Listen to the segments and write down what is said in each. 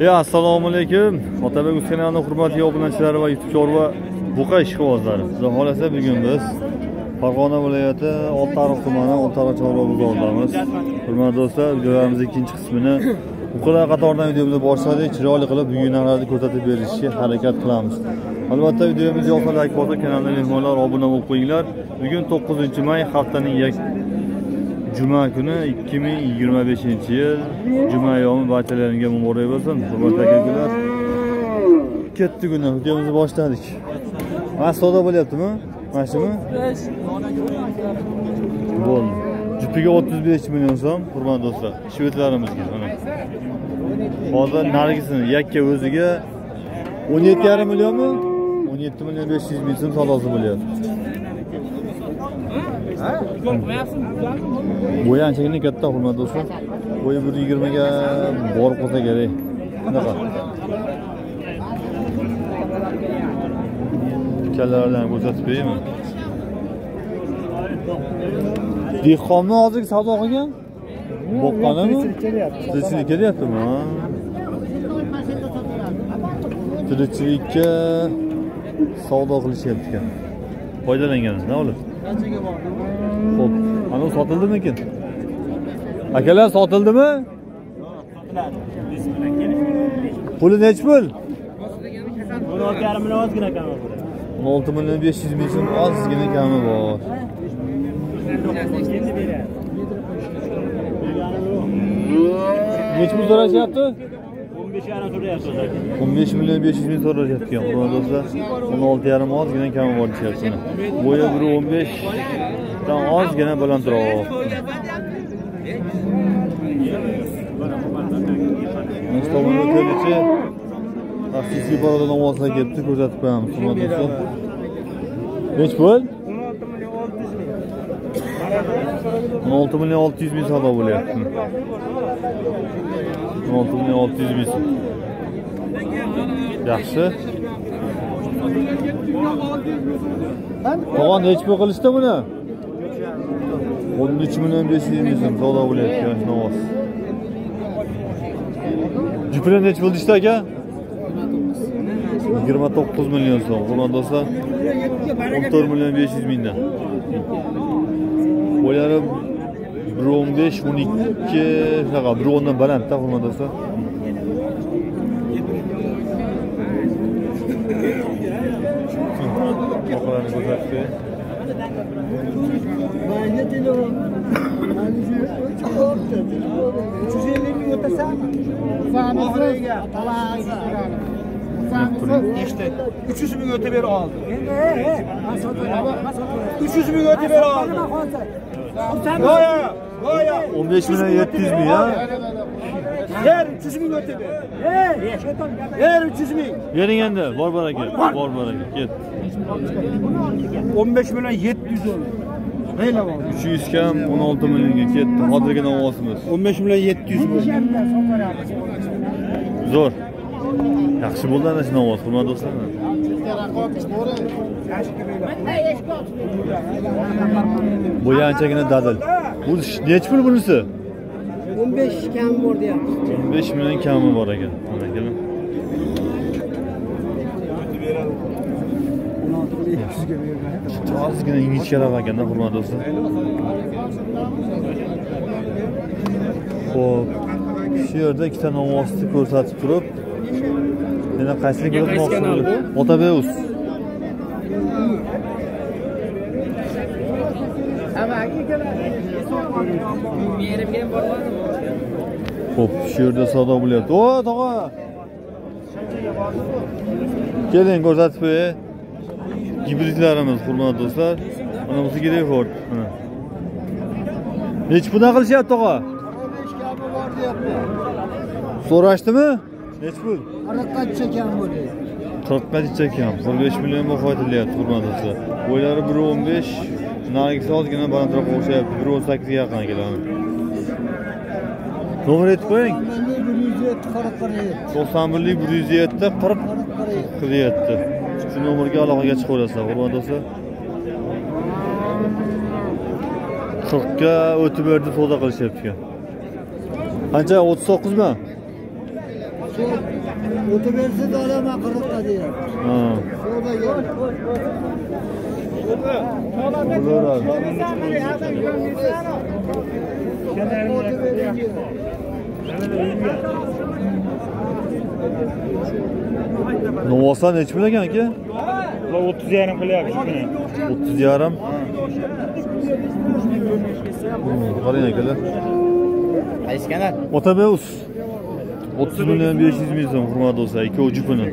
Assalomu alaykum. Otabek Uz kanalining hurmatli obunachilari va YouTube chorva buqa ishqibozlari. Xudo xolasa bugun biz Farg'ona viloyati Oltiariq tumani Oltiariq chorva bozorimiz. Hurmatli do'stlar, videolarimiz ikkinchi qismini buqalar qatoridan videomizni boshladik. Chiroyli qilib buyumlarni ko'rsatib berishga harakat qilamiz. Albatta videomiz yoqsa like bosib, kanalga mehmonlar obuna bo'lib qo'yinglar. Bugun 9-may haftaning Juma kuni 2025-yil Juma yomi barchalaringga muborak bo'lsin. Hurmatli akalar, ketdi kuni videomizni boshladik. Mana savdo bo'lyaptimi? Mana shumi? Bo'ldi. Jupiga 35 million so'm, hurmatli do'stlar. Shvetlarimizga mana. Hozir narigisini yakka o'ziga 17,5 millionmi? 17 million 500 ming so'm savdosi bo'lyapti. Bo'yi anchagina katta, hurmatli do'stlar. Bo'yi 120 ga borib qolsa kerak. Bunaqa. Kallalardan ko'rsatib beraymi? Dehqonni hozirgi savdo qilgan? Boqqanimi? Tirikchilik kelyaptimi? Tirikchilikka savdo qilishyapti ekan. Foydalangan, nima bo'ladi? Xo'p, ana sotildimi ekan? Akalar sotildimi? Puli necha pul? 16,5 million ozgina kami bor. 16 million 500 ming so'm ozgina kami bor. Necha pul so'rashyapti? 15 million 500 ming so'rashyapti ekan. Hurmatli do'stlar, 16,5 ozgina kami bor deyapti. Bo'yi 1.15 dan ozgina balandroq. Mustamola ko'lichi asosiy barodan ovozlar kelibdi, ko'rsatib qo'yamiz. Hurmatli do'stlar, necha pul? 16 million 600 ming savdo bo'lyapti. 16 million 600 ming. Yaxshi. Qolgan necha pul qilishdi buni? 13 million 500 ming so'm savdo bo'lyapti, yosh novoz. Juplar necha pul deydi aka? 29 million so'm. Hurmatli do'stlar, 14 million 500 mingdan. Bo'ylari 1.15, 12, shunaqa 1.10 dan balandda, hurmatli do'stlar. Oqlarni ko'rsatdi. İşte 300 ming o'tib bera oldi. 300 ming o'tib bera oldi. Goya 15 million 700 ming ya. Yer 300 ming o'tib ber. Yer 300 ming. Bering endi, bor aka. Bor aka, ket. 15 million 700 oldu. Neyla var? 300 kam 16 millionga ketdi. Hozirgi ovozimiz. 15 million 700 bo'ldi. Zo'r. Yaxshi bo'ldi ana shu ovoz, hurmatli do'stlar. Bu anchagina dadil. Bu necha pul bunisi? 15 kam bor deyapti. 15 million kami bor ekan. Mana kelin. 16 million 200 ga bergan. Ozgina ingichkaroq ekanda, hurmatli do'stlar. Xo'p, shu yerda ikkita novozni ko'rsatib turib, yana qaysini ko'rmoqchisiz? Otabek Uz. Xo'p, shu yerda savdo bo'lyapti. O, tog'a. Keling ko'rsatib qo'y. Gibridlarimiz, hurmatli do'stlar. Mana bu Greyford. Mana. Necha pul qilishyapti, tog'a? 15 kami bor deyapti. So'rashdimi? Necha pul? 40 gacha kam bo'ldi. 40 gacha kam. 15 million baho aytilyapti, hurmatli do'stlar. Bo'ylari 1.15, narigisi ozgina balandroq o'xshayapti. 1.18 ga yaqin keladi. Nomer aytib qo'ying. 91 107 40 47. Shu nomerga aloqaga chiqaverasizlar, hurmatli do'stlar. 40 ga o'tib berdi, savdo qilishyapti ekan. Qancha? 39 mi? Otobersiz olaman 40'ta diyor. Ha. Şurada gel. Novoslar nechi pul ekan aka? 30,5 qilyapti. 30,5. Qarang akalar. Aytganlar. Otabeus 30 million 500 ming so'm hurmat do'stlar, ikkovi jupini.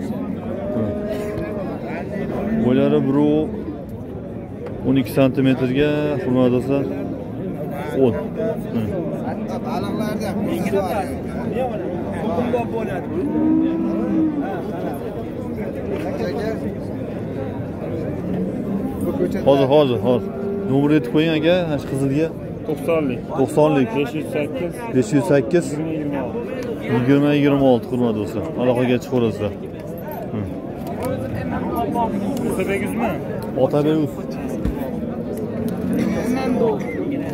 Bo'lari biri 12 santimetrga hurmat do'stlar 10. Baliqlarda Hozir. Nomer aytib qo'ying aka, mana qizilga 90lik. 90lik 508 508 2026 hurmat do'stlar. Aloqaga chiqaverasizlar. Otabegizmi? Otabeus.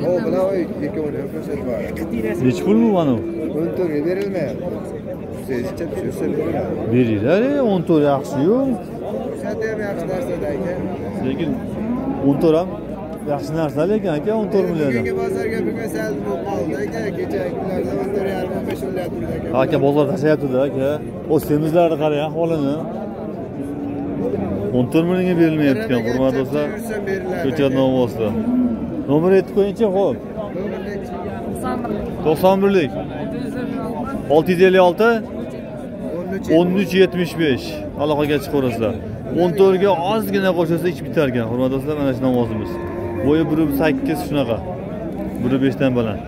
O bilan ikkovini ko'rsatib Nechi pul bu mana? 14 ga berilmayapti. Sizcha tushirsa beriladi. Beringlar, 14 yaxshi-yu. Sadam yaxshi narsada aka. Lekin 14 ham yaxshi narsa lekin aka 14 million. Bugungi bozorga bugun sal bo'lib qoldi aka. Kechagi kunlarda 14,5 o'lyapti aka. Aka bozor tashlayapti-da aka. O semizlarni qarang ahvolini. 14 millionga berilmayapti ekan, hurmat do'stlar. Ko'chat novosda. Nomer aytib qo'ying-chi, xo'p. 91lik 656 1375 aloqaga chiqaverasizlar. 14 ga ozgina qo'shilsa ish bitar ekan, hurmat do'stlar, mana shu novozimiz. Bo'yi 1.8 shunaqa. 1.5 dan baland.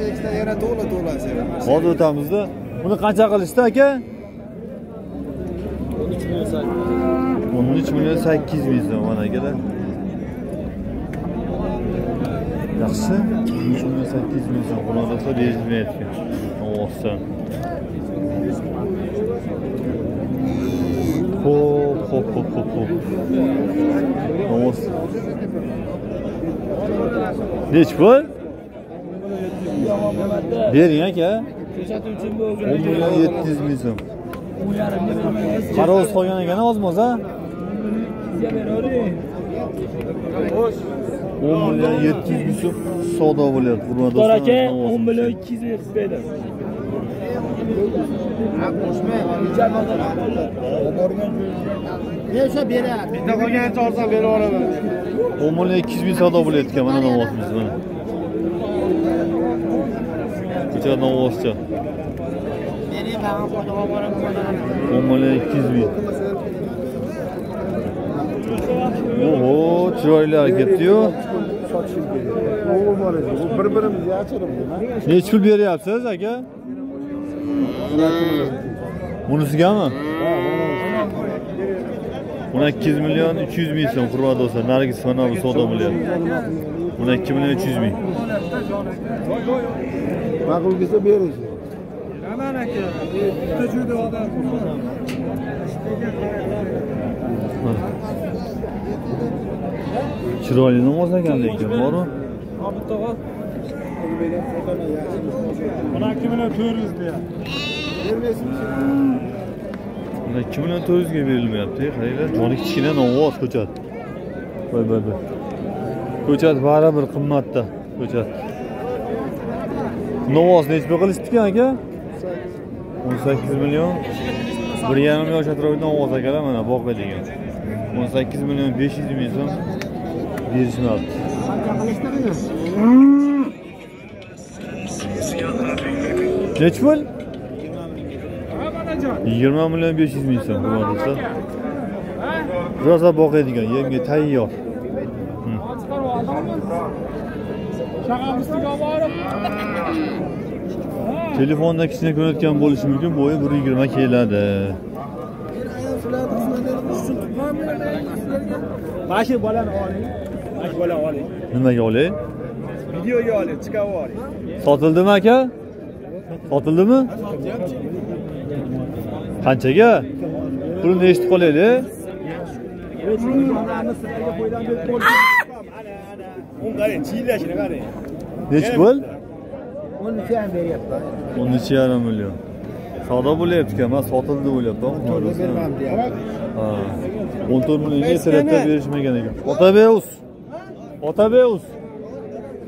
Ekstra yana to'la-to'lasi. Hozir o'tamizda. Buni qancha qilishdi aka? 13 million 800 ming so'm mana akalar. Yaxshi. 13 million 800 ming so'm qo'lda berilmayapti. Novosdan. Hop. Novos. Nech pul? Bering aka. 700 ming so'm. Qaroz qolgan ekan ozmoz a? 10 million 700 ming so'm savdo bo'lyapti. Hurmat do'stlar. Aka 10 million 200 ming berdi. Neyse beradi. Bitta qolganicha olsam berib yuboraman. 10 million 200 ming savdo bo'lyapti ekan mana novosimiz mana. Ko'cha novoscha. 10 million 200 ming. Oho, chiroyli ketdi-yu. Bir-birimizni yashirib Necha pul beryapsiz aka? Bunisigami? 12 million 300 ming so'm hurmat do'stlar. Nargis Fanovi savdo bo'lyapti. 12 million 300 ming. ma'qul kelsa berish. Aman aka. Bitta juda odam. Chiroyli namoz ekan lekin, boru. Bitta qol. 12 million 400 deyapti. 12 million 400 ga berilmayapti. Qaranglar, joni kichkina novoz ko'chat. Voy. Ko'chat baribir qimmatda, ko'chat. Novoz necha pul qilishdi aka? 18 million. 1,5 yosh atrofida novoz akalar mana boqa degan. 18 million 500 ming so'm berishmayapti. Necha pul? 20 million 500 ming so'm bo'lsa. Rosa boqadigan, yemga tayyor. Telefonda kichkina ko'rayotgan bo'lishi mumkin, bo'yi 120 keladi. Mana bolani oling. Mana bolani oling. Nimaga olay? Videoga oling, chiqarib oling. Sotildimi aka? Sotildimi? Qanchaga? Pulni eshitib qolaylik. Qarang, chiyilashini qarang. Nechi pul? 12 ham beryapti. 13,5 million. Savdo bo'lyapti-ku, men sotildi o'ylayapman. To'g'ri bermam deyapti. Ha. 14 millionga selatda berishmagan ekan. Otabeyus. Otabeyus.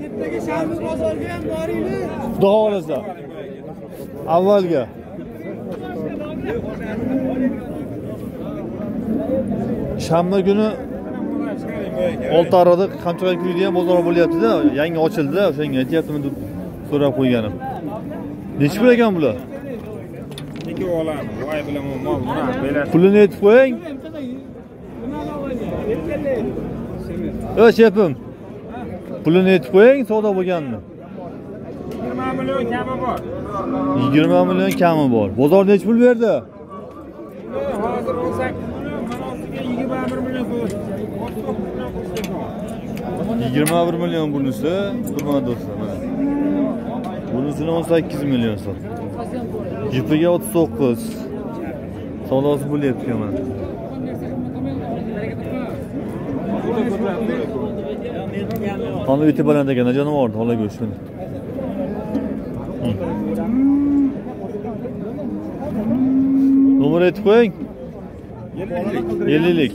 Yerdagi shamsiz bozorga ham boringlar. Xudo xolasa. Avvalga. Shanba kuni Oltiariqda qanchalar kuydigan bozor bo'lyapti-da, yangi ochildi-da, o'shanga aytyaptimi deb so'rab qo'yganim. Nechta pul ekan bular? Ikki o'g'lan, voy bilan mol buni berasiz. Pulini aytib qo'ying. Shepim. Pulini aytib qo'ying, savdo bo'lganmi? 20 million kami bor. 20 million kami bor. Bozor nech pul berdi? Hozir 18 million, mana ustiga 21 million so'rashdi. 21 million bunisi, hurmatli do'stlar, mana. Bunisini 18 million so'm. Jipiga 39. Savdosi bo'lyapti mana. Qanday yetib baland ekan, janovorni hola go'shtini. Nomer aytib qo'ying. 50lik.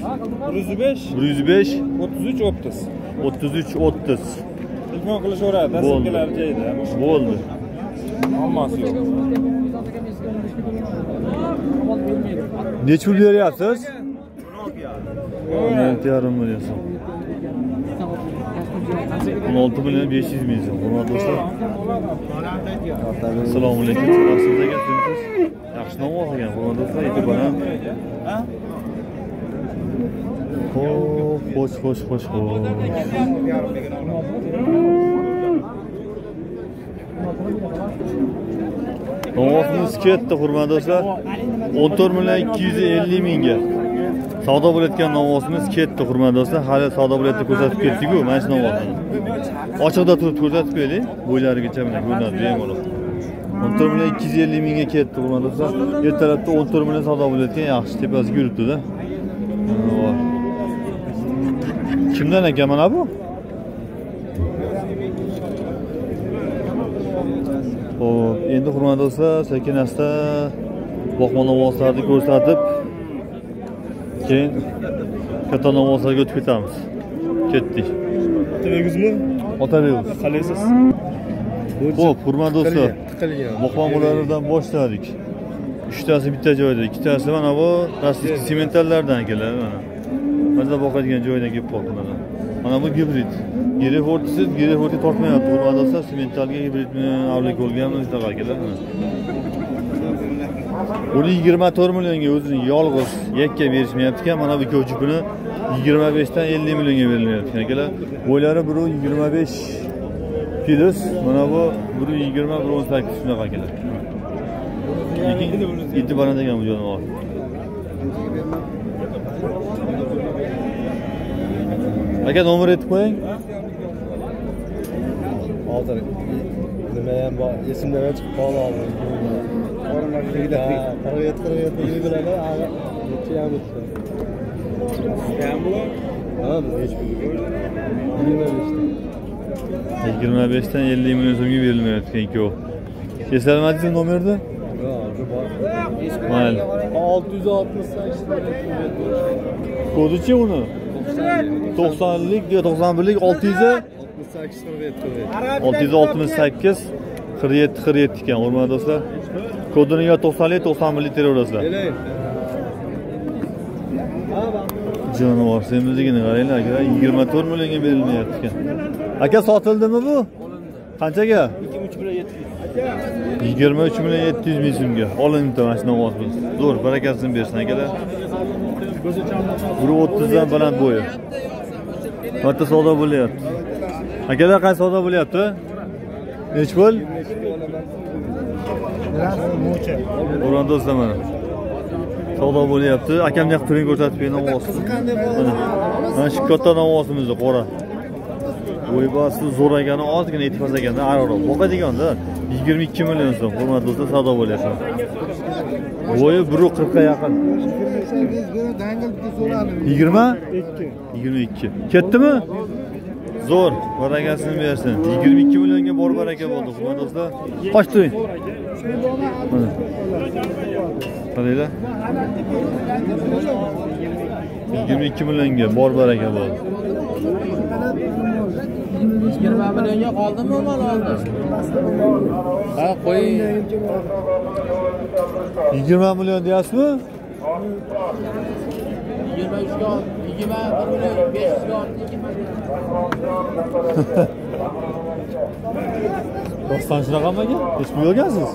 105, 105 33, 30. 33 30. Telefon qilishaveradi, dastlabkilar joyida. Bo'ldi. Hammasi yo'q. Nech pul beryapsiz? 16,5 million so'm. 16 million 500 ming so'm. Hurmatli do'stlar. Assalomu alaykum. Yaxshimisiz ekan, sizsiz? Yaxshi nom olgan, hurmatli do'stlar. Yetib boram. Xo'sh. Novosimiz ketdi, hurmatli do'stlar. 14 million 250 mingga. Savdo bo'layotgan novosimiz ketdi, hurmatli do'stlar. Hali savdo bo'layotib ko'rsatib ketdik-ku, mana shu novosni. Ochiqda turib ko'rsatib qo'ydik. Bo'ylarigacha mana ko'rinadi bemalol. 14 million 250 mingga ketdi, hurmatli do'stlar. Ertalabda 14 million savdo bo'layotgan, yaxshi tepasiga yuribdi-da. Kimdan ekan mana bu? Xo'p, endi hurmatli do'stlar, sekin-asta boqma novoslarni ko'rsatib, keyin katta novoslarga o'tib ketamiz. Ketdik. Otabegizmi? Otabeguz. Qalaysiz? Xo'p, hurmatli do'stlar, boqma mo'llardan boshladik. 3 tasi bitta joyda, 2 tasi mana bu rossiyskiy sementallardan keladi mana. Bizda boqadigan joydan kelib qoldi mana. Mana bu gibrid. Gerefortisiz, gereforti tortmayapti. Hurmatli do'stlar, sementalga gibridni avlikolga ham shunaqa keladi mana. Uni 24 millionga o'zini yolg'iz yakka berishmayapti ekan. Mana bu ko'chipini 25 dan 50 millionga berilyapti ekan akalar. Bo'ylari biri 25 pilis, mana bu biri 20, biri 18 shunaqa akalar. Yetti baland ekan bu jonivor. Aka nomer aytib qo'ying. Hozir nima ham bor, esimdan chiqib qoldi. O'rinlarligida 47 yig'iladi, necha ham o'tdi. Ham bu? Ha, hech bir 25 dan 50 million so'mga berilmayotgan ikkovi. Eslamadingiz nomerni? Yo'q, bor. Mayli. 668 Kodichi uni? 90lik, 91lik 668 47 ekan, hurmatli do'stlar. Kodini yo 90lik, 91lik teraverasizlar. Jonivor semizligini qaranglar aka, 24 millionga berilmayapti ekan. Aka sotildimi bu? Qanchaga? 23 million 700 ming so'mga. Olindi mana shu novosimiz. Zo'r, barakasini bersin akalar. 130 dan baland bo'yi. Katta savdo bo'lyapti. Akalar qancha savdo bo'lyapti? Nech pul? O'randa do'stlar mana. Savdo bo'lyapti. Akamni yoqib turing ko'rsatib bering novosini. Mana shu katta novosimizni qora. Bo'ybasi zo'ragani ozgina yetib pasaganda aroq. Boqadiganda 22 million so'm. Hurmatli do'stlar, savdo bo'lyapti. Bo'yi 1.40 ga yaqin. 20? 22. Ketdimi? Zo'r, barakasini bersin. 22 millionga bor baraka bo'ldi, hurmatli do'stlar. Qoch turing. Qaranglar. 22 millionga bor baraka bo'ldi. 20 millionga qoldimi mal oldi? Ha, qo'ying. 20 million deyapsizmi? 23 ga 21 million 500 ga oldi. Rostdan shunaqami aka? Hech pul yo'qasiz?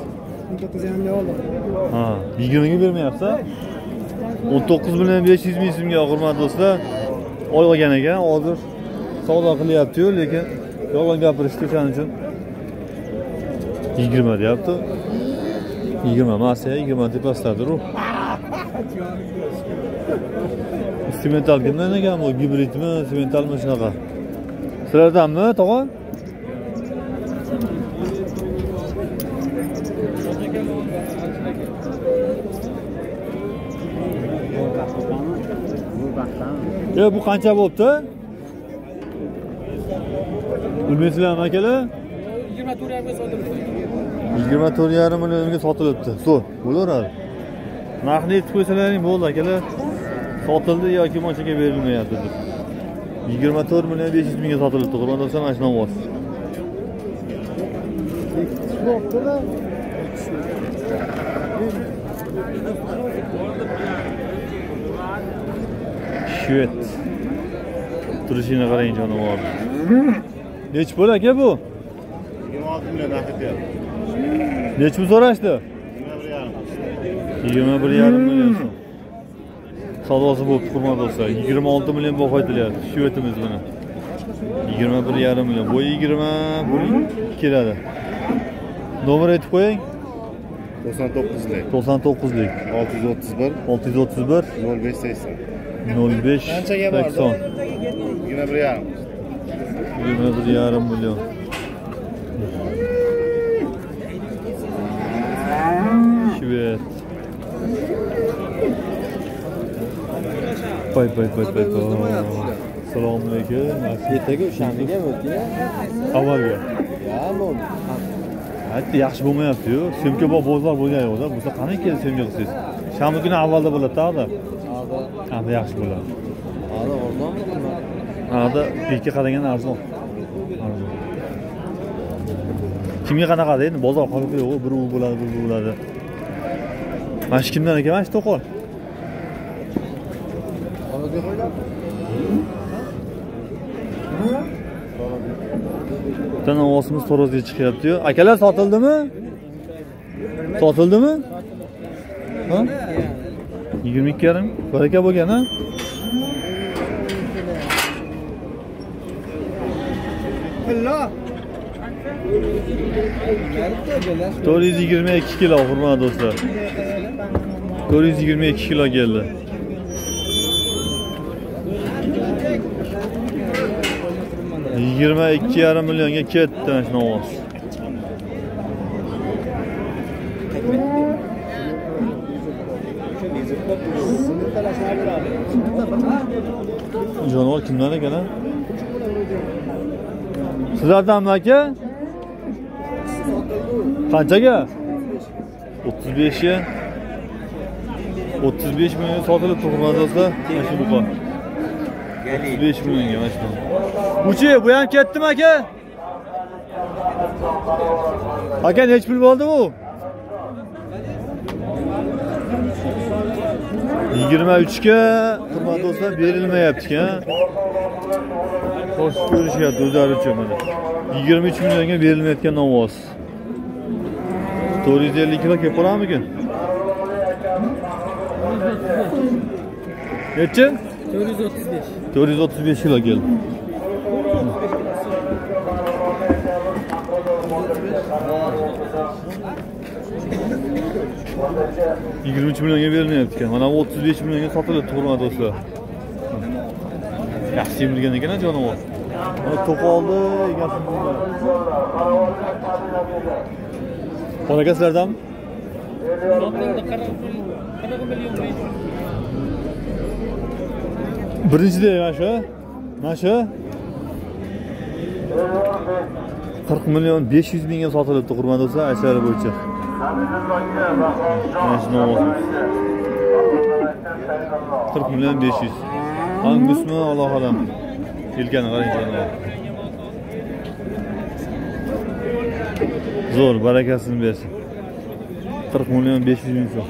Ha, 20 ga bermayapti. 19 million 500 ming so'mga hurmatli do'stlar olgan ekan. Hozir savdo qilyapti-yu, lekin yolg'on gapirishdi o'shaning uchun 20 deyapti. 20 emas, 20 tepasidagi-ku. Semental kimdan ekan bu? Gibridmi, sementalmi shunaqa? Sizlardanmi, tog'a? Bu qancha bo'pti? Bilmaysizlarmi akalar? 24.5 sotilibdi. 24.5 millionga sotilibdi. Zo'r, bo'laveradi. Narxni aytib qo'ysalaring bo'ldi akalar. Sotildi yoki mochaga berilmayapti deb. 24 million 500 mingga sotilibdi. Qur'onda mana shu novoz. Shvet. Turishini qarang jonivor. Nech pul aka bu? 26 million narxi. Nech pul so'rashdi? 21,5 million so'm. Savdosi bo'lib hurmat do'stlar. 26 million baho aytilyapti. Shvetimiz buni. 21,5 million. Bu 20 buning keladi. Nomer aytib qo'ying. 99lik. 99lik. 631 631 0580. 05 Qanchaga bordi? 21,5. 21,5 million. Shvet. Pay. Assalomu alaykum. Ertaga o'shaniga o'tdi-ya. Avvalga. Ya, bo'ldi. Hatta yaxshi bo'lmayapti-yu. Semka bozor bo'lgan yo'q-da. Bo'lsa qanday keldi semka qilsangiz? Shanba kuni avvalda bo'ladi-da. Qanday yaxshi bo'ladi. Hali arzonmi? Hada bekka qaragan arzon. Kimga qanaqa deydi? Bozor qolib yo'q, bir u bo'ladi, bir bu bo'ladi. Mana shu kimdan ekan? Mana shu to'qol. Tanavosimiz Torozga chiqyapti-yu. Akalar sotildimi? Sotildimi? Ha? 22,5. Baraka bo'lgan, ha? Allah. 422 kilo hurmatli do'stlar. 422 kilo keldi. $22,5 millionga ketdi mana shu novoz. Jonivor kimdan ekan? Sizlardanmi aka? Qanchaga? 35 ga. 35 million sotilib turibdi do'stlar. Mana shu buqa. 35 millionga mana shu. Uchi, bu ham ketdimi aka? Aka nech pul bo'ldi bu? 23 ga hurmatli do'stlar berilmayapti-ku. Xo'sh ko'rishyapti o'zlari uchun mana. 23 millionga berilmayotgan novoz. 450 kilo kelib qoladimikin? Necha? 435. 435 kilo keldi. $23 millionga berilmayapti ekan. Mana 35 millionga sotiladi hurmatli do'stlar. Yaxshi emilgan ekan jonivor. Mana to'qoldi, egasini bo'ldi. Qanaqa sizlardanmi? Birinchida mana shu 40 million 500 mingga sotilibdi hurmatli do'stlar, aytishlari bo'yicha. Mana shuni olamiz. 40 million 500. Angusmi Alloh alam. Yelkani qarang. Zo'r, barakasini bersin. 40 million 500 ming so'm.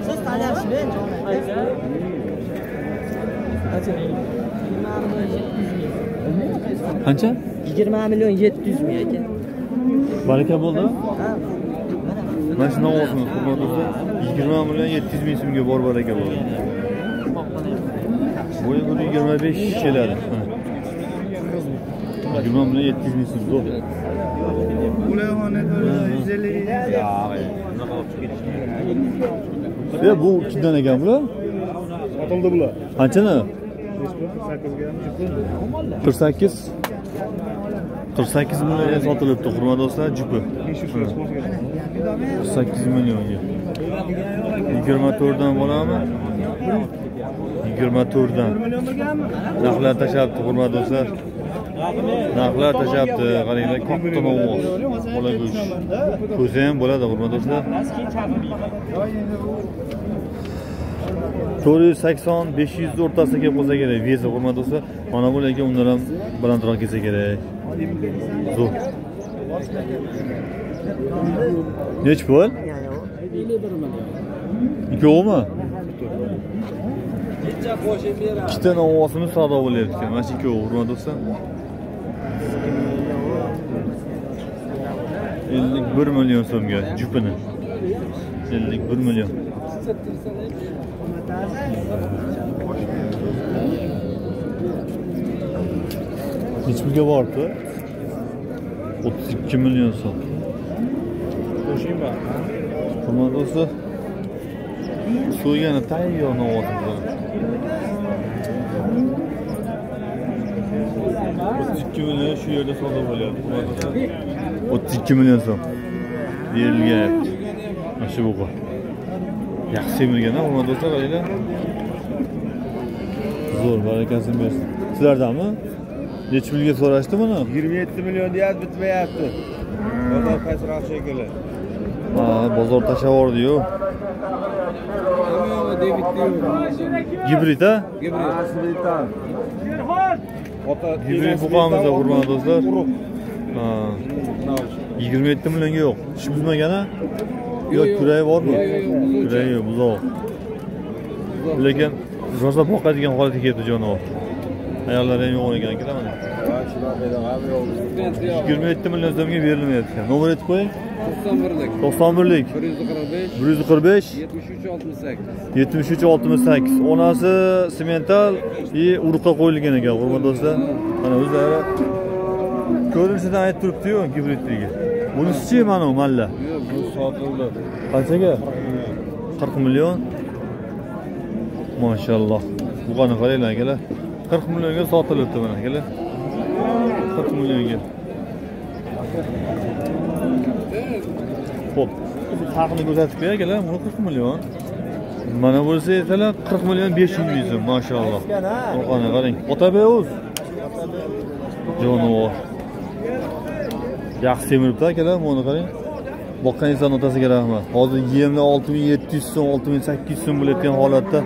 Siz taniyapsizmi? Qancha? 20 million 700 ming aka. Baraka bo'ldi. Mana shuni olsin, hurmat do'stlar. 20 million 700 ming so'mga bor baraka bo'ldi. Bu 125 keladi. 20 million 700 ming so'm zo'r. Ularni 150. Ya bu kimdan ekan bular? Sotildi bular. Qanchani? 48 48 millionga sotilibdi, hurmat do'stlar, jupi. 48 millionga. 24 dan borami? 24 dan. Narxlar tashabdi, hurmat do'stlar. Narxlar tashabdi, qaranglar, katta novoz. Bola go'sht. Ko'sa ham bo'ladi, hurmat do'stlar. 480-500 o'rtasida kelib qolsa kerak, vesi, hurmat do'stlar. Mana bu lekin undan ham balandroq kelsa kerak. Zo'r. Nech pul? 51 million. Ikkovmi? Ikkita novosimiz savdo bo'lyapti ekan. Mana shu ikkovi, hurmat do'stlar. 51 million so'mga jupini. 51 million. Necha pulga bordi? 32 million so'm. Qo'shingmi? Hurmat do'stlar. So'ygani tayyor novosimiz. 32 million shu yerda savdo bo'lyapti, hurmat do'stlar. 32 million so'm. Berilgayapti. Mana shu buqa. Yaxshi semirgan-a, hurmat do'stlar, qaranglar. Zo'r, barakasini bersin. Sizlardanmi? Necha pulga so'rashdi buni? 27 million deyapti, bitmayapti. Bozor pastroq shekilli. Ha, bozor tashavordi-yu. Gibrid-a? Hibriddan. Gibrid buqamiz, hurmat do'stlar. Ha. 27 millionga yo'q. Ish buzmagan-a? Yo'q, kuragi bormi? Kuragi yo'q, buzoq. Lekin rosa boqadigan holatga keldi jonivor. Ayollar ham yo'q ekan, mana. 27 million so'mga berilmayapti ekan. Nomer aytib qo'ying. 91lik 145 73 68. Onasi semental urug'ga qo'yilgan ekan, hurmat do'stlar. Mana o'zlari ko'rinishidan aytib turibdi-yu, gibridligi. Bunisi-chi mana u malla. Bu sotildi. Qanchaga? 40 million. Mashalloh. Bu qani qaranglar akalar. 40 millionga sotilibdi mana akalar. 40 millionga. Xo'p. Haqni ko'rsatib qo'y akalar, buni 40 million. Mana bo'lsa aytalar 40 million 500 ming so'm, mashalloh. Qani qarang. Otabeyuz. Jonivor. Yaxshi semiribdi akalar, buni qarang. Boqqan inson otasiga rahmat. Hozir yemlar 6700 so'm, 6800 so'm bo'layotgan holatda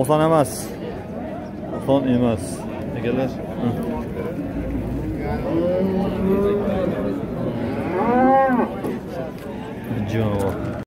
oson emas. Oson emas. Akalar. Jonivor.